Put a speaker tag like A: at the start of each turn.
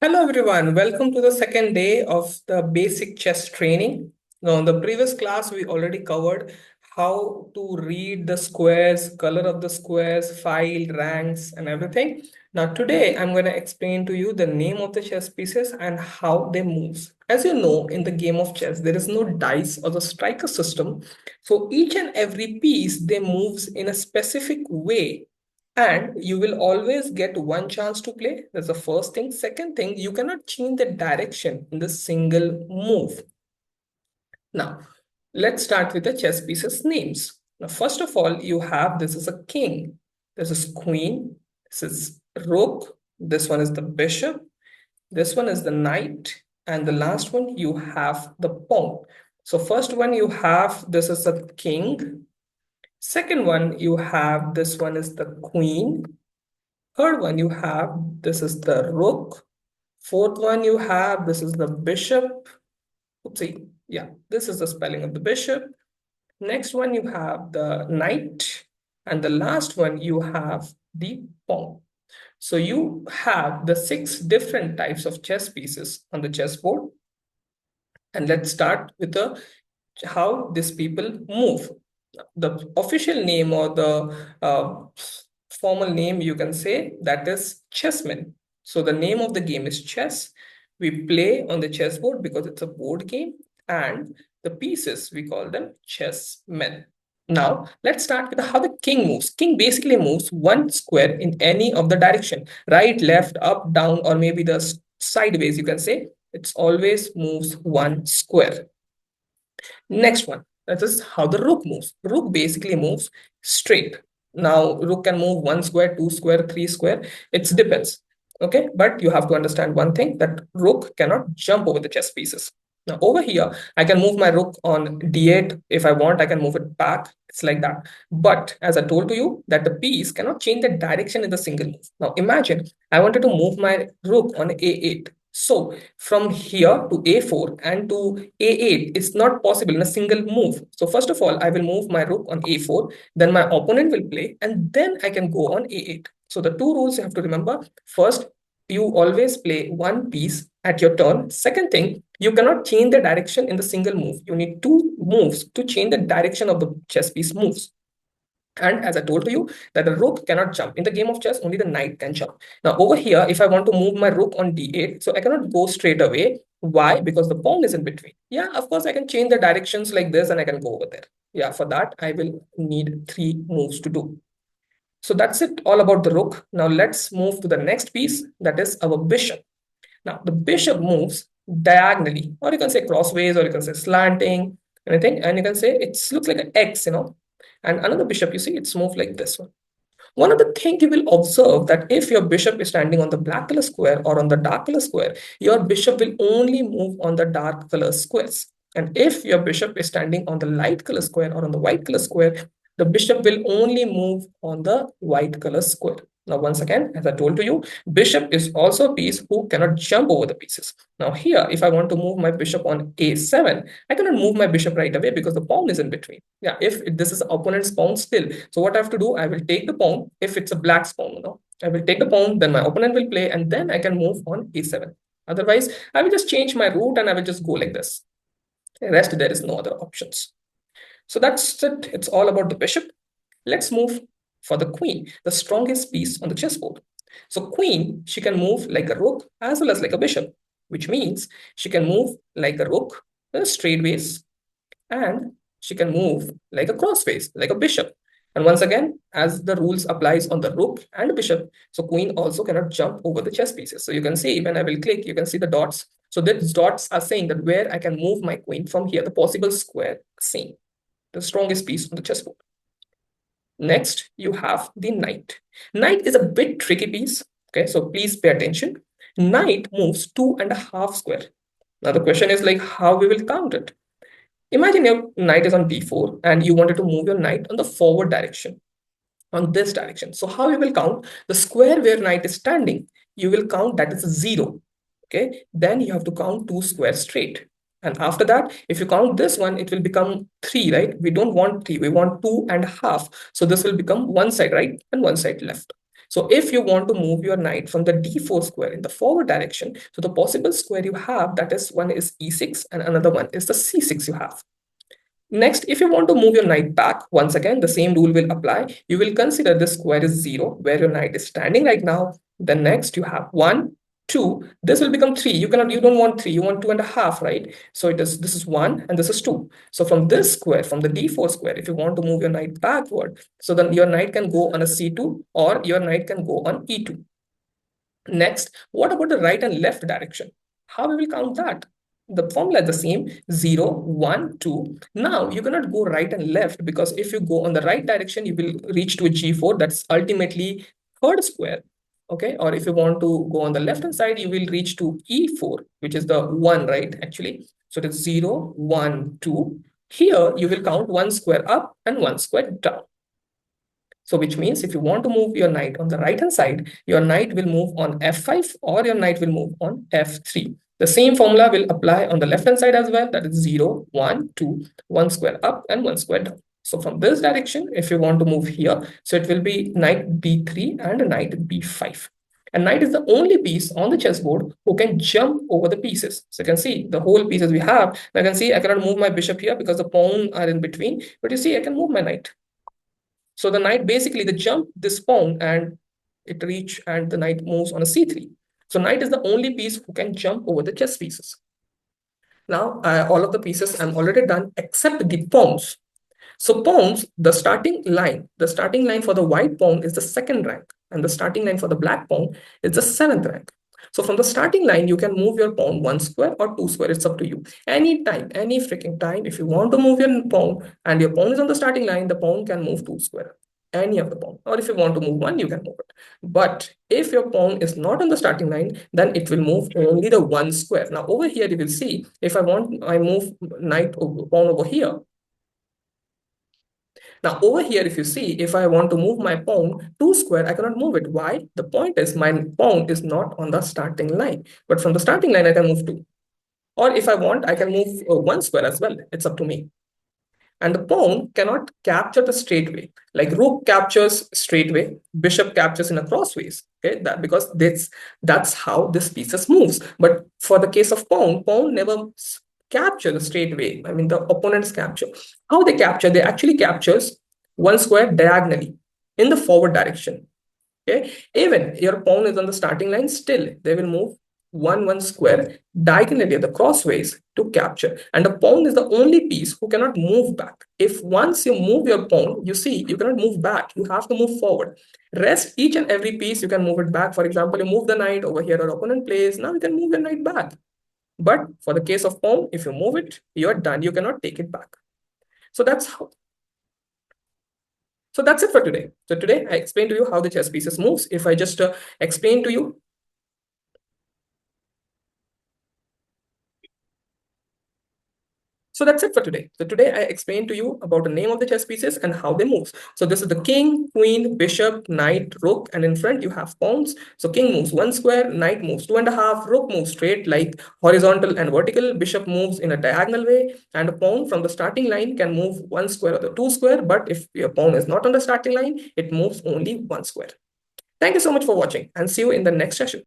A: Hello everyone, welcome to the second day of the basic chess training. Now, in the previous class, we already covered how to read the squares, color of the squares, file, ranks, and everything. Now, today I'm going to explain to you the name of the chess pieces and how they move. As you know, in the game of chess, there is no dice or the striker system. So each and every piece, they moves in a specific way and you will always get one chance to play. That's the first thing. Second thing, you cannot change the direction in the single move. Now, let's start with the chess pieces names. Now, first of all, you have this is a king, this is queen, this is rook, this one is the bishop, this one is the knight, and the last one you have the pawn. So first one you have this is a king. Second one you have this one is the queen. Third one you have, this is the rook. Fourth one you have, this is the bishop. Oopsie, yeah, this is the spelling of the bishop. Next one you have the knight. And the last one you have the pawn. So you have the 6 different types of chess pieces on the chessboard. And let's start with the how these people move. The official name or the formal name you can say that is chessmen. So the name of the game is chess. We play on the chessboard because it's a board game, and the pieces we call them chessmen. Now let's start with how the king moves. King basically moves one square in any of the direction, right, left, up, down, or maybe the sideways you can say. It's always moves one square. Next one, that is how the rook moves. Rook basically moves straight. Now, rook can move one square, two square, three square. It depends. Okay, but you have to understand one thing that rook cannot jump over the chess pieces. Now, over here, I can move my rook on d8. If I want, I can move it back. It's like that. But as I told to you, that the piece cannot change the direction in the single move. Now, imagine I wanted to move my rook on a8. So from here to a4 and to a8, it's not possible in a single move. So first of all, I will move my rook on a4, then my opponent will play, and then I can go on a8. So the two rules you have to remember. First, you always play one piece at your turn. Second thing, you cannot change the direction in the single move. You need two moves to change the direction of the chess piece moves. And as I told you, that the rook cannot jump. In the game of chess, only the knight can jump. Now, over here, if I want to move my rook on d8, so I cannot go straight away. Why? Because the pawn is in between. Yeah, of course, I can change the directions like this and I can go over there. Yeah, for that, I will need 3 moves to do. So that's it all about the rook. Now, let's move to the next piece, that is our bishop. Now, the bishop moves diagonally, or you can say crossways, or you can say slanting, anything. And you can say it looks like an X, And another bishop, you see, it's moved like this one. One of the things you will observe that if your bishop is standing on the black color square or on the dark color square, your bishop will only move on the dark color squares. And if your bishop is standing on the light color square or on the white color square, the bishop will only move on the white color square. Now, once again, as I told to you, bishop is also a piece who cannot jump over the pieces. Now here, if I want to move my bishop on a7, I cannot move my bishop right away because the pawn is in between. Yeah, if this is opponent's pawn still. So what I have to do, I will take the pawn. If it's a black pawn, I will take the pawn, then my opponent will play, and then I can move on a7. Otherwise, I will just change my route and I will just go like this. The rest, there is no other options. So that's it. It's all about the bishop. Let's move for the queen, the strongest piece on the chessboard. So queen, she can move like a rook as well as like a bishop, which means she can move like a rook straightways, and she can move like a crossways, like a bishop. And once again, as the rules applies on the rook and bishop, so queen also cannot jump over the chess pieces. So you can see when I will click, you can see the dots. So these dots are saying that where I can move my queen from here, the possible square same, the strongest piece on the chessboard. Next, you have the knight. Knight is a bit tricky piece. Okay, so please pay attention. Knight moves 2.5 square. Now the question is like how we will count it. Imagine your knight is on d4 and you wanted to move your knight on the forward direction, on this direction. So how you will count the square where knight is standing? You will count that is 0. Okay, then you have to count 2 squares straight. And after that, if you count this one, it will become 3, right? We don't want 3, we want 2.5. So this will become one side right and one side left. So if you want to move your knight from the d4 square in the forward direction, so the possible square you have, that is, one is e6 and another one is the c6 you have. Next, if you want to move your knight back, once again, the same rule will apply. You will consider this square is 0, where your knight is standing right now. Then next, you have 1, 2. This will become 3. You don't want 3, you want 2.5, right? So this is 1 and this is 2. So from this square, from the d4 square, if you want to move your knight backward, so then your knight can go on a c2 or your knight can go on e2. Next, what about the right and left direction? How we will count that? The formula is the same, 0, 1, 2. Now, you cannot go right and left, because if you go on the right direction, you will reach to a g4. That's ultimately third square. Okay, or if you want to go on the left hand side, you will reach to e4, which is the 1, right? Actually, so it is 0, 1, 2. Here, you will count 1 square up and 1 square down. So which means if you want to move your knight on the right hand side, your knight will move on f5 or your knight will move on f3. The same formula will apply on the left hand side as well. That is 0, 1, 2, 1 square up and 1 square down. So from this direction, if you want to move here, so it will be knight b3 and knight b5. And knight is the only piece on the chessboard who can jump over the pieces. So you can see the whole pieces we have. I can see I cannot move my bishop here because the pawn are in between. But you see I can move my knight. So the knight basically the jump this pawn and it reach and the knight moves on a c3. So knight is the only piece who can jump over the chess pieces. Now all of the pieces I'm already done except the pawns. So pawns, the starting line for the white pawn is the second rank, and the starting line for the black pawn is the seventh rank. So from the starting line, you can move your pawn 1 square or 2 square. It's up to you. Anytime, any freaking time, if you want to move your pawn and your pawn is on the starting line, the pawn can move 2 square. Any of the pawn. Or if you want to move 1, you can move it. But if your pawn is not on the starting line, then it will move only the 1 square. Now over here, you will see if I move knight over, pawn over here. Now over here, if you see, if I want to move my pawn 2 square, I cannot move it. Why? The point is my pawn is not on the starting line. But from the starting line, I can move 2. Or if I want, I can move 1 square as well. It's up to me. And the pawn cannot capture the straightway. Like rook captures straightway, bishop captures in a crossways. Okay, because that's how this pieces moves. But for the case of pawn never capture the straightway. I mean, the opponent's capture. How they capture? They actually captures 1 square diagonally in the forward direction. Okay, even your pawn is on the starting line, still they will move 1 square diagonally at the crossways to capture. And the pawn is the only piece who cannot move back. If once you move your pawn, you see you cannot move back. You have to move forward. Rest, each and every piece you can move it back. For example, you move the knight over here, or opponent plays. Now you can move the knight back. But for the case of pawn, if you move it, you're done. You cannot take it back. So that's how. So that's it for today. So today I explained to you how the chess pieces moves. If I just explain to you. So that's it for today. So today I explained to you about the name of the chess pieces and how they move. So this is the king, queen, bishop, knight, rook, and in front you have pawns. So king moves 1 square, knight moves 2.5, rook moves straight like horizontal and vertical, bishop moves in a diagonal way, and a pawn from the starting line can move 1 square or the 2 square, but if your pawn is not on the starting line, it moves only 1 square. Thank you so much for watching and see you in the next session.